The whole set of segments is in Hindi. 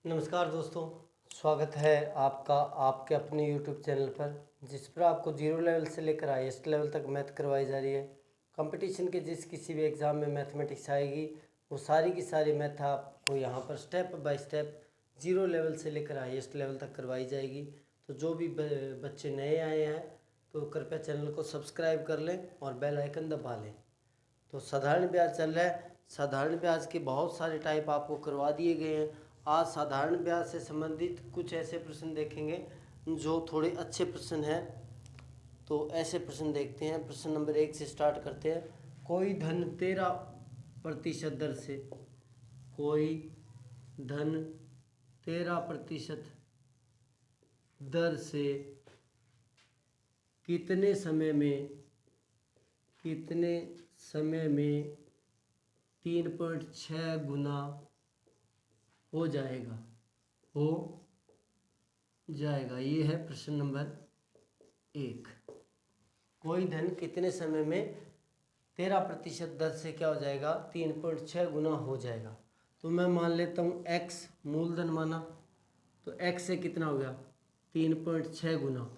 नमस्कार दोस्तों, स्वागत है आपका आपके अपने YouTube चैनल पर, जिस पर आपको जीरो लेवल से लेकर हाईएस्ट लेवल तक मैथ करवाई जा रही है। कंपटीशन के जिस किसी भी एग्ज़ाम में मैथमेटिक्स आएगी वो सारी की सारी मैथ आपको यहाँ पर step by step zero level से लेकर हाईएस्ट लेवल तक करवाई जाएगी। तो जो भी बच्चे नए आए हैं तो कृपया चैनल को सब्सक्राइब कर लें और बेल आइकन दबा लें। तो साधारण ब्याज चल रहा है। साधारण ब्याज के बहुत सारे टाइप आपको करवा दिए गए हैं। आज साधारण ब्याज से संबंधित कुछ ऐसे प्रश्न देखेंगे जो थोड़े अच्छे प्रश्न हैं। तो ऐसे प्रश्न देखते हैं। प्रश्न नंबर 1 से स्टार्ट करते हैं। कोई धन 13% दर से, कोई धन 13% दर से कितने समय में 3.6 गुना हो जाएगा। ये है प्रश्न नंबर 1। कोई धन कितने समय में 13% दर से क्या हो जाएगा, 3.6 गुना हो जाएगा। तो मैं मान लेता हूँ x मूलधन माना, तो x से कितना हो गया, 3.6 गुना।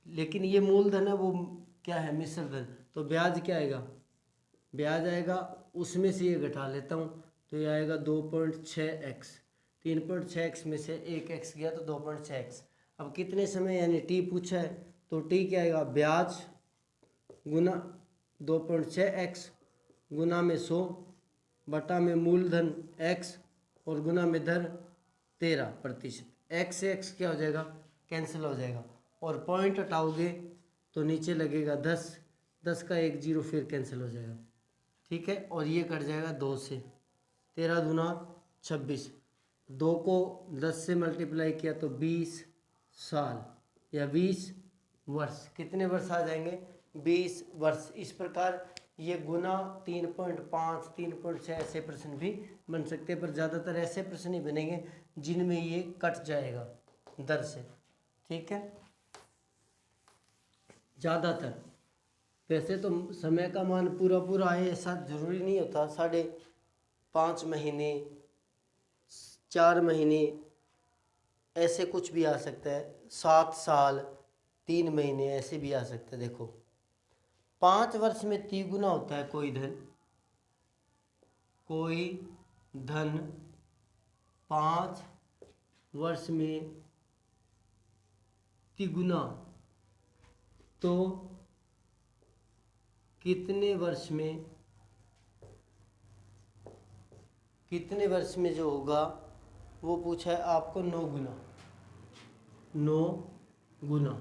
लेकिन ये मूलधन है, वो क्या है, मिश्र धन। तो ब्याज क्या आएगा, ब्याज आएगा, उसमें से ये घटा लेता हूँ तो ये आएगा 2.6x। 3.6x में से 1x गया तो 2.6x। अब कितने समय यानी t पूछा है, तो t क्या आएगा, ब्याज गुना 2.6x गुना में 100 बटा में मूलधन x और गुना में दर 13%। x से x क्या हो जाएगा, कैंसिल हो जाएगा। और पॉइंट हटाओगे तो नीचे लगेगा 10, 10 का 1 0 फिर कैंसिल हो जाएगा। ठीक है, और ये कट जाएगा 2 से। 13 दूना 26, 2 को 10 से मल्टीप्लाई किया तो 20 साल या 20 वर्ष। कितने वर्ष आ जाएंगे, 20 वर्ष। इस प्रकार ये गुना 3.5, 3.6 ऐसे प्रश्न भी बन सकते हैं, पर ज़्यादातर ऐसे प्रश्न ही बनेंगे जिनमें ये कट जाएगा दर से। ठीक है, ज़्यादातर। वैसे तो समय का मान पूरा पूरा आए ऐसा जरूरी नहीं होता। 5.5 महीने, 4 महीने ऐसे कुछ भी आ सकता है। 7 साल 3 महीने ऐसे भी आ सकता है। देखो 5 वर्ष में तिगुना होता है कोई धन 5 वर्ष में तिगुना, तो कितने वर्ष में जो होगा वो पूछा है आपको 9 गुना।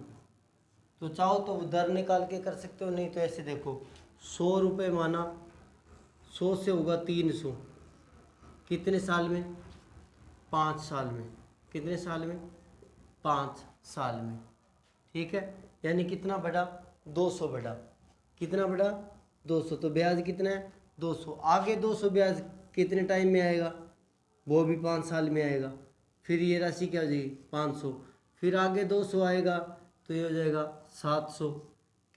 तो चाहो तो दर निकाल के कर सकते हो, नहीं तो ऐसे देखो 100 रुपये माना, 100 से होगा 300, कितने साल में, 5 साल में। कितने साल में, 5 साल में। ठीक है, यानी कितना बढ़ा, 200 बढ़ा। कितना बढ़ा, 200। तो ब्याज कितना है, 200। आगे 200 ब्याज कितने टाइम में आएगा, वो भी 5 साल में आएगा। फिर ये राशि क्या हो जाएगी, 500। फिर आगे 200 आएगा तो ये हो जाएगा 700,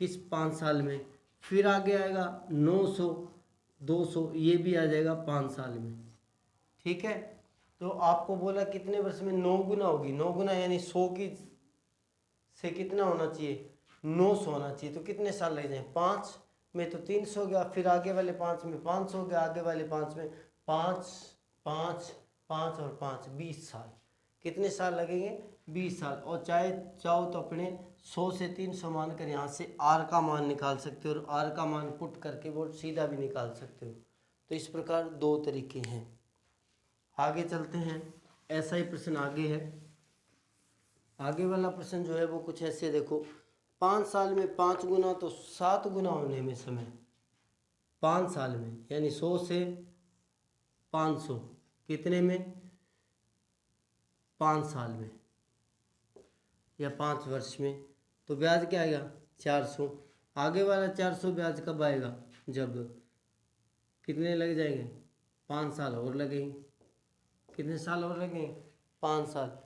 किस 5 साल में। फिर आगे आएगा 900, 200, ये भी आ जाएगा 5 साल में। ठीक है, तो आपको बोला कितने वर्ष में 9 गुना होगी। 9 गुना यानी 100 की से कितना होना चाहिए, 900 होना चाहिए। तो कितने साल लग जाए, 5 में तो 300 गया, फिर आगे वाले 5 में 500 गया, आगे वाले 5 में 5 5 5 और 5 20 साल। कितने साल लगेंगे, 20 साल। और चाहो तो अपने 100 से 300 मान कर यहाँ से आर का मान निकाल सकते हो, और आर का मान पुट करके वो सीधा भी निकाल सकते हो। तो इस प्रकार 2 तरीके हैं। आगे चलते हैं, ऐसा ही प्रश्न आगे है। आगे वाला प्रश्न जो है वो कुछ ऐसे देखो, 5 साल में 5 गुना तो 7 गुना होने में समय 5 साल में, यानी 100 से 500 कितने में, 5 साल में या 5 वर्ष में। तो ब्याज क्या आएगा, 400। आगे वाला 400 ब्याज कब आएगा, जब कितने लग जाएंगे, 5 साल और लगेंगे। कितने साल और लगेंगे, 5 साल।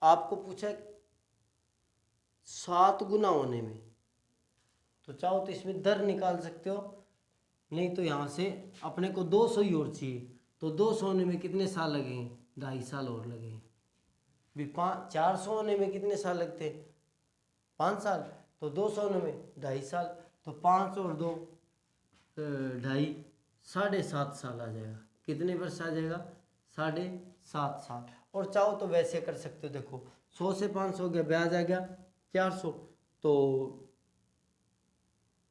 आपको पूछा 7 गुना होने में, तो चाहो तो इसमें दर निकाल सकते हो, नहीं तो यहाँ से अपने को 200 ही और चाहिए। तो 200 होने में कितने साल लगेंगे, 2.5 साल और लगेंगे। भी 400 होने में कितने साल लगते हैं? 5 साल। तो 200 होने में 2.5 साल। तो 5 और 2 2.5 7.5 साल आ जाएगा। कितने वर्ष आ जाएगा? 7.5 साल। और चाहो तो वैसे कर सकते हो, देखो 100 से 500 हो गया, ब्याज आ गया 400, तो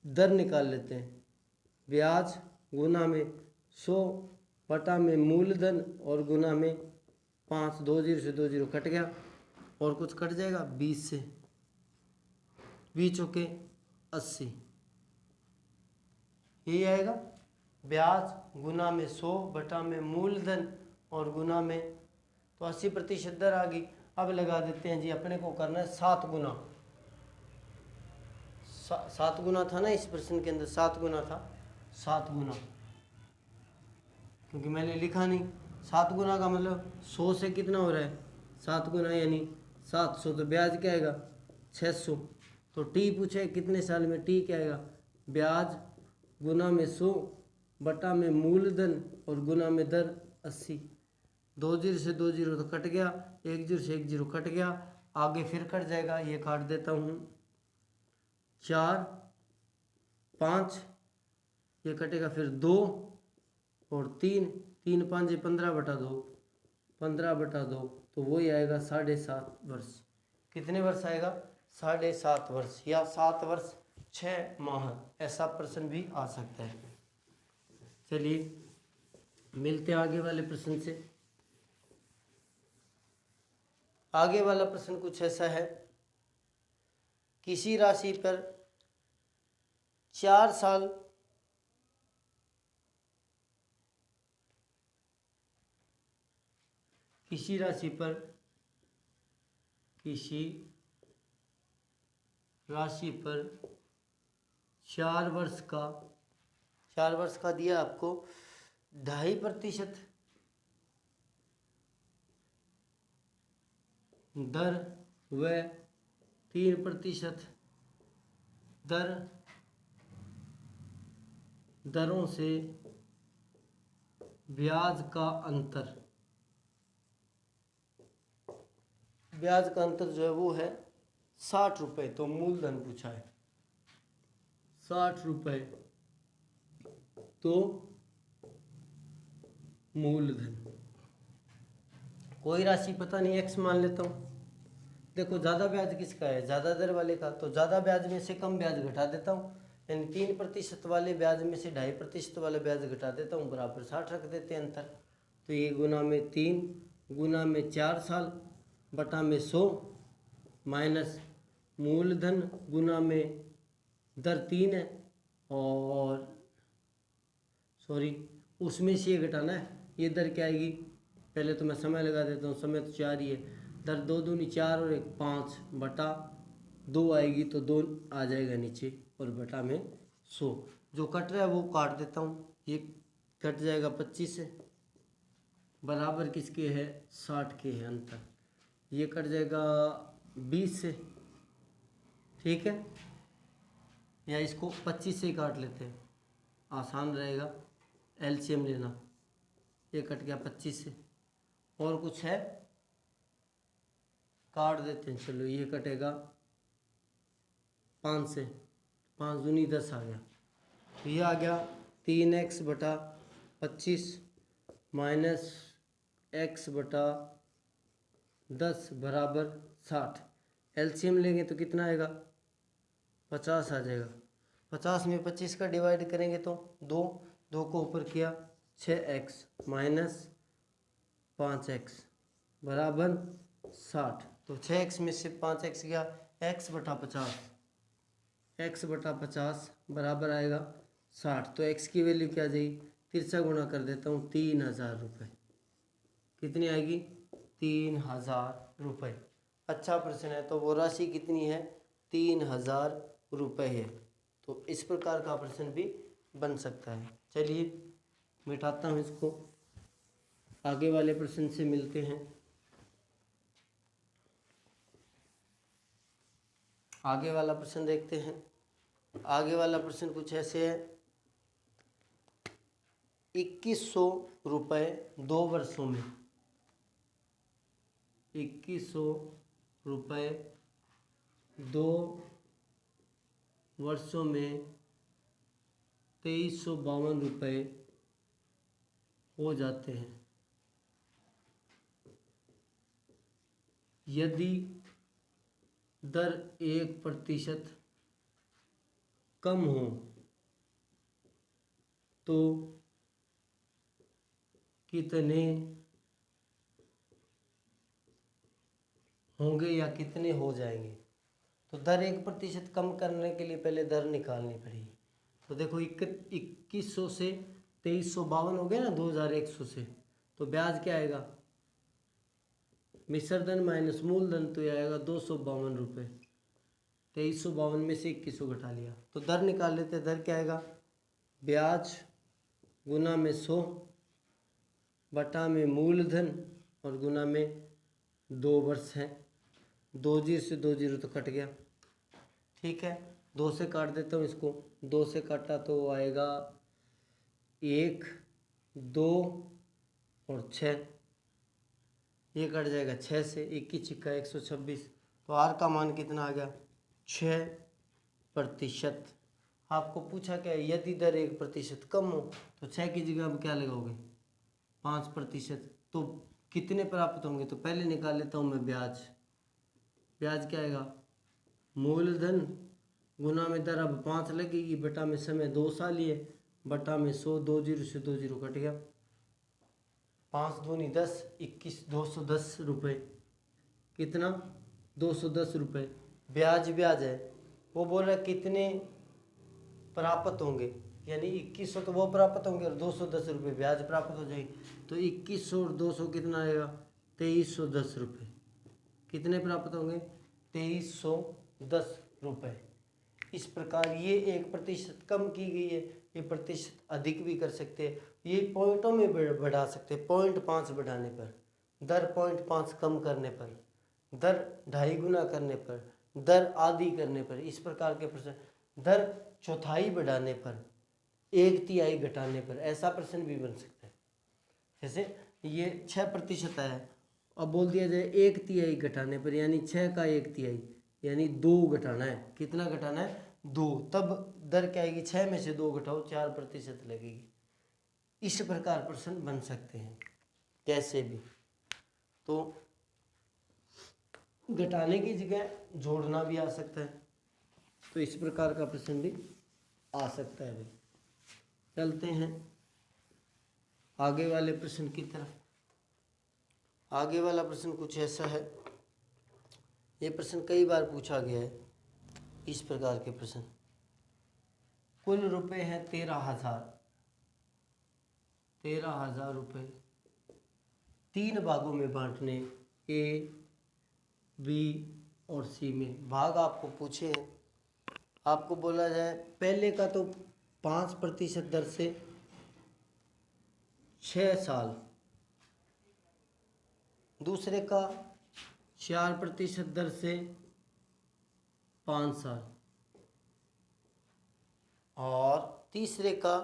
दर निकाल लेते हैं। ब्याज गुना में 100 बटा में मूलधन और गुना में 5, 2 0 से 2 0 कट गया, और कुछ कट जाएगा 20 से, 20 चौके 80, यही आएगा। ब्याज गुना में 100 बटा में मूलधन और गुना में, तो 80% दर आ गई। अब लगा देते हैं जी, अपने को करना है 7 गुना। 7 गुना था ना इस प्रश्न के अंदर, 7 गुना था, 7 गुना, क्योंकि मैंने लिखा नहीं। 7 गुना का मतलब 100 से कितना हो रहा है? 7 गुना यानी 700। तो ब्याज क्या आएगा? 600। तो टी पूछे कितने साल में, टी क्या आएगा? ब्याज गुना में 100 बटा में मूलधन और गुना में दर 80। 2 0 से 2 0 तो कट गया, 1 0 से 1 0 कट गया, आगे फिर कट जाएगा, ये काट देता हूँ। 4 5 ये कटेगा, फिर 2 और 3, 3 5 15 बटा 2, 15 बटा 2, तो वही आएगा 7.5 वर्ष। कितने वर्ष आएगा? 7.5 वर्ष, या 7 वर्ष 6 माह, ऐसा प्रश्न भी आ सकता है। चलिए मिलते हैं आगे वाले प्रश्न से। आगे वाला प्रश्न कुछ ऐसा है, किसी राशि पर 4 साल किसी राशि पर 4 वर्ष का दिया आपको 2.5% दर व 3% दरों से ब्याज का अंतर जो है वो है 60 रुपये। तो मूलधन पूछा है 60 रुपये, तो मूलधन कोई राशि पता नहीं, x मान लेता हूँ। देखो ज़्यादा ब्याज किसका है? ज़्यादा दर वाले का, तो ज़्यादा ब्याज में से कम ब्याज घटा देता हूँ, यानी 3% वाले ब्याज में से 2.5% वाला ब्याज घटा देता हूँ, बराबर 60 रख देते हैं अंतर। तो ये गुना में 3 गुना में 4 साल बटा में 100 माइनस मूलधन गुना में दर 3 है, और सॉरी उसमें से ये घटाना है। ये दर क्या आएगी? पहले तो मैं समय लगा देता हूँ, समय तो 4 ही है, दर 2 दूनी 4 और 1 5 बटा 2 आएगी, तो 2 आ जाएगा नीचे, और बटा में 100। जो कट रहा है वो काट देता हूँ, ये कट जाएगा 25 से, बराबर किसके है? 60 के है अंतर। ये कट जाएगा 20 से, ठीक है, या इसको 25 से ही काट लेते हैं, आसान रहेगा, एलसीएम लेना। ये कट गया 25 से, और कुछ है काट देते हैं, चलो ये कटेगा 5 से, 5 दूनी 10 आ गया। तो ये आ गया 3x बटा 25 माइनस x बटा 10 बराबर 60। एलसीएम लेंगे तो कितना आएगा? 50 आ जाएगा। 50 में 25 का डिवाइड करेंगे तो 2 को ऊपर किया 6x माइनस 5x बराबर 60। तो 6x में से 5x गया, x बटा 50 बराबर आएगा 60। तो x की वैल्यू क्या आ जाएगी? 3 गुणा कर देता हूँ, 3000 रुपये। कितनी आएगी? 3000 रुपये। अच्छा प्रश्न है, तो वो राशि कितनी है? 3000 रुपये है। तो इस प्रकार का प्रश्न भी बन सकता है। चलिए मिटाता हूँ इसको, आगे वाले प्रश्न से मिलते हैं। आगे वाला प्रश्न देखते हैं। आगे वाला प्रश्न कुछ ऐसे है, 2100 रुपये 2 वर्षों में 2100 रुपये 2 वर्षों में 2352 रुपये हो जाते हैं। यदि दर 1% कम हो तो कितने होंगे या कितने हो जाएंगे? तो दर 1% कम करने के लिए पहले दर निकालनी पड़ेगी। तो देखो 2100 से 2352 हो गया ना 2100 से, तो ब्याज क्या आएगा? मिश्रधन माइनस मूलधन, तो यह आएगा 252 रुपये। 2352 में से 2100 घटा लिया तो दर निकाल लेते हैं। दर क्या आएगा? ब्याज गुना में 100 बटा में मूलधन और गुना में 2 वर्ष हैं। 2 जीरो से 2 जीरो तो कट गया, ठीक है। 2 से काट देता हूँ इसको, 2 से काटा तो आएगा 1 2 और 6, ये कट जाएगा 6 से। 21 छिक्का 126, तो आर का मान कितना आ गया? 6%। आपको पूछा क्या है? यदि दर 1% कम हो तो 6 की जगह अब क्या लगाओगे? 5%। तो कितने प्राप्त होंगे? तो पहले निकाल लेता हूँ मैं ब्याज। ब्याज क्या आएगा? मूलधन गुना में दर अब 5 लगेगी, बटा में समय 2 साल ही है, बटा में 100, 2 जीरो से 2 जीरो कट गया, 5 दूनी 10, 21 210 रुपये। कितना? 210 रुपये। ब्याज ब्याज है, वो बोल रहा है कितने प्राप्त होंगे, यानी 2100 तो वो प्राप्त होंगे और 210 रुपये ब्याज प्राप्त हो जाएगी। तो 2100 और 200 कितना आएगा? 2310 रुपये। कितने प्राप्त होंगे? 2310 रुपये। इस प्रकार ये 1% कम की गई है, ये प्रतिशत अधिक भी कर सकते हैं, ये पॉइंटों में बढ़ा सकते हैं। 0.5 बढ़ाने पर, दर 0.5 कम करने पर, दर 2.5 गुना करने पर, दर आधी करने पर, इस प्रकार के प्रश्न। दर चौथाई बढ़ाने पर, 1/3 घटाने पर, ऐसा प्रश्न भी बन सकता है। जैसे ये 6% है, अब बोल दिया जाए 1/3 घटाने पर, यानी 6 का 1/3 यानी 2 घटाना है। कितना घटाना है? 2। तब दर क्या आएगी? 6 में से 2 घटाओ, 4% लगेगी। इस प्रकार प्रश्न बन सकते हैं कैसे भी। तो घटाने की जगह जोड़ना भी आ सकता है, तो इस प्रकार का प्रश्न भी आ सकता है भाई। चलते हैं आगे वाले प्रश्न की तरफ। आगे वाला प्रश्न कुछ ऐसा है, ये प्रश्न कई बार पूछा गया है। इस प्रकार के प्रश्न, कुल रुपए हैं 13,000 रुपये 3 भागों में बांटने, ए बी और सी में। भाग आपको पूछे हैं, आपको बोला जाए पहले का तो 5% दर से 6 साल, दूसरे का 4% दर से 5 साल और तीसरे का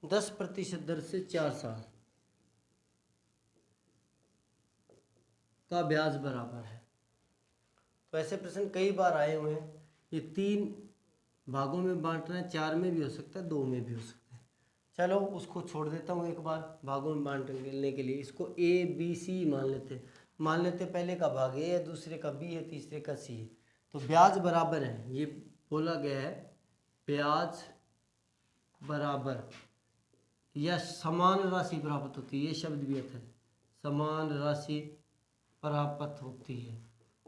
10% दर से 4 साल का ब्याज बराबर है। तो ऐसे प्रश्न कई बार आए हुए हैं। ये 3 भागों में बांटना है, 4 में भी हो सकता है, 2 में भी हो सकता है। चलो उसको छोड़ देता हूँ एक बार भागों में बांटने के लिए। इसको ए बी सी मान लेते पहले का भाग ए है, दूसरे का बी है, तीसरे का सी है। तो ब्याज बराबर है, ये बोला गया है ब्याज बराबर या समान राशि प्राप्त होती है, ये शब्द भी आता है, समान राशि प्राप्त होती है।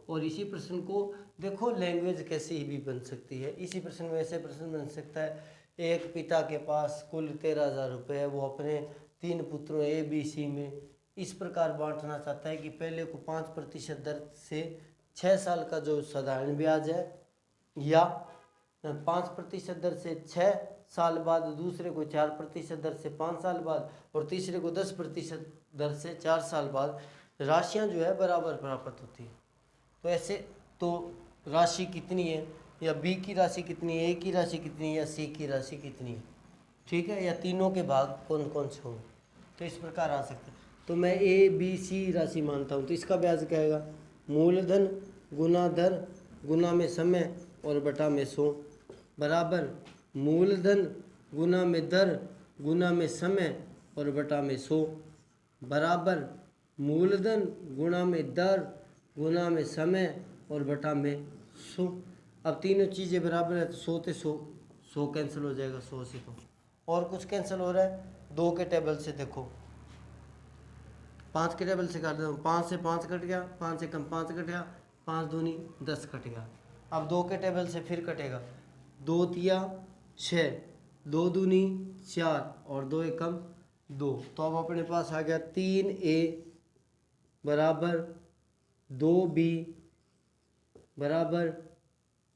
और इसी प्रश्न को देखो लैंग्वेज कैसे ही भी बन सकती है। इसी प्रश्न में ऐसे प्रश्न बन सकता है, एक पिता के पास कुल 13,000 रुपये है, वो अपने 3 पुत्रों ए बी सी में इस प्रकार बांटना चाहता है कि पहले को 5% दर से 6 साल का जो साधारण ब्याज है, या 5% दर से 6 साल बाद, दूसरे को 4% दर से 5 साल बाद, और तीसरे को 10% दर से 4 साल बाद राशियां जो है बराबर प्राप्त होती है। तो ऐसे तो राशि कितनी है, या बी की राशि कितनी है, ए की राशि कितनी है, या सी की राशि कितनी है, ठीक है, या तीनों के भाग कौन कौन से होंगे, तो इस प्रकार आ सकते हैं। तो मैं ए बी सी राशि मानता हूँ, तो इसका ब्याज क्या आएगा, मूलधन गुना दर गुना में समय और बटा में 100 बराबर मूलधन गुना में दर गुना में समय और बटा में 100 बराबर मूलधन गुणा में दर गुना में समय और बटा में 100। अब तीनों चीज़ें बराबर है तो 100 से 100 कैंसिल हो जाएगा 100 से। तो और कुछ कैंसिल हो रहा है, 2 के टेबल से देखो, 5 के टेबल से काट दो, 5 से 5 कट गया, 5 से कम 5 कट गया, 5 दूनी 10 कट गया। अब 2 के टेबल से फिर कटेगा, 2 तिया 6, 2 दूनी 4 और 2 एकम 2। तो अब अपने पास आ गया 3A बराबर 2B बराबर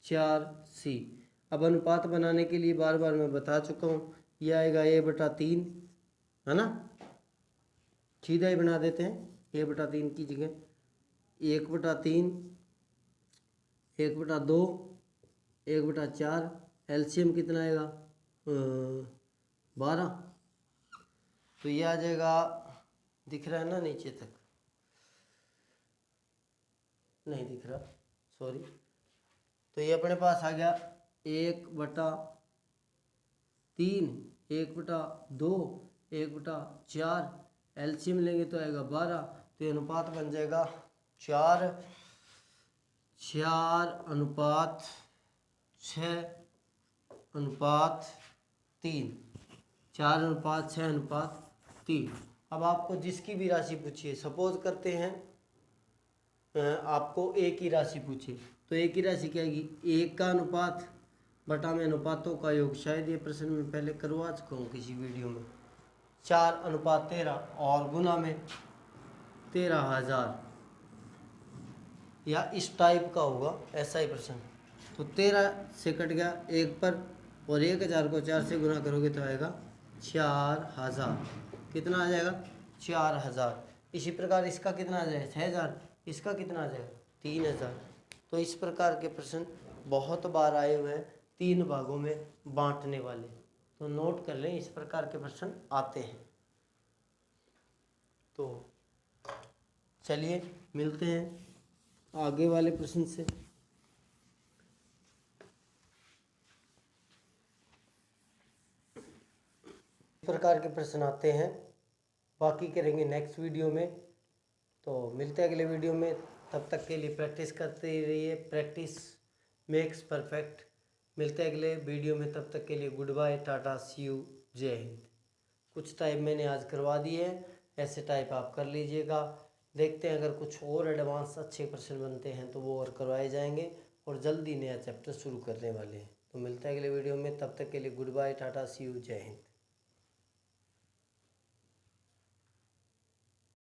4C। अब अनुपात बनाने के लिए बार बार मैं बता चुका हूँ, यह आएगा A/3, है ना, सीधा ही बना देते हैं। A/3 की जगह 1/3, 1/2, 1/4, एलसीएम कितना आएगा 12। तो ये आ जाएगा, दिख रहा है ना नीचे तक, नहीं दिख रहा, सॉरी। तो ये अपने पास आ गया 1/3, 1/2, 1/4, एलसीएम लेंगे तो आएगा 12। तो ये अनुपात बन जाएगा 4/6 अनुपात 3, 4/6/3। अब आपको जिसकी भी राशि पूछिए, सपोज करते हैं आपको एक ही राशि पूछे, तो एक ही राशि क्या आएगी, 1 का अनुपात बटा में अनुपातों का योग। शायद ये प्रश्न मैं पहले करवा चुका हूँ किसी वीडियो में। 4/13 और गुना में 13,000, या इस टाइप का होगा ऐसा ही प्रश्न। तो 13 से कट गया 1 पर, और 1,000 को 4 से गुना करोगे तो आएगा 4,000। कितना आ जाएगा 4,000। इसी प्रकार इसका कितना आ जाएगा 6,000, इसका कितना आ जाएगा 3,000। तो इस प्रकार के प्रश्न बहुत बार आए हुए हैं 3 भागों में बांटने वाले, तो नोट कर लें, इस प्रकार के प्रश्न आते हैं। तो चलिए मिलते हैं आगे वाले प्रश्न से। इस प्रकार के प्रश्न आते हैं, बाकी करेंगे नेक्स्ट वीडियो में। तो मिलते हैं अगले वीडियो में, तब तक के लिए प्रैक्टिस करते रहिए, प्रैक्टिस मेक्स परफेक्ट। मिलते हैं अगले वीडियो में, तब तक के लिए good bye, tata, see you, जय हिंद। कुछ टाइप मैंने आज करवा दिए हैं, ऐसे टाइप आप कर लीजिएगा। देखते हैं अगर कुछ और एडवांस अच्छे प्रश्न बनते हैं तो वो और करवाए जाएंगे, और जल्दी नया चैप्टर शुरू करने वाले हैं। तो मिलते हैं अगले वीडियो में, तब तक के लिए good bye, tata, see you, जय हिंद।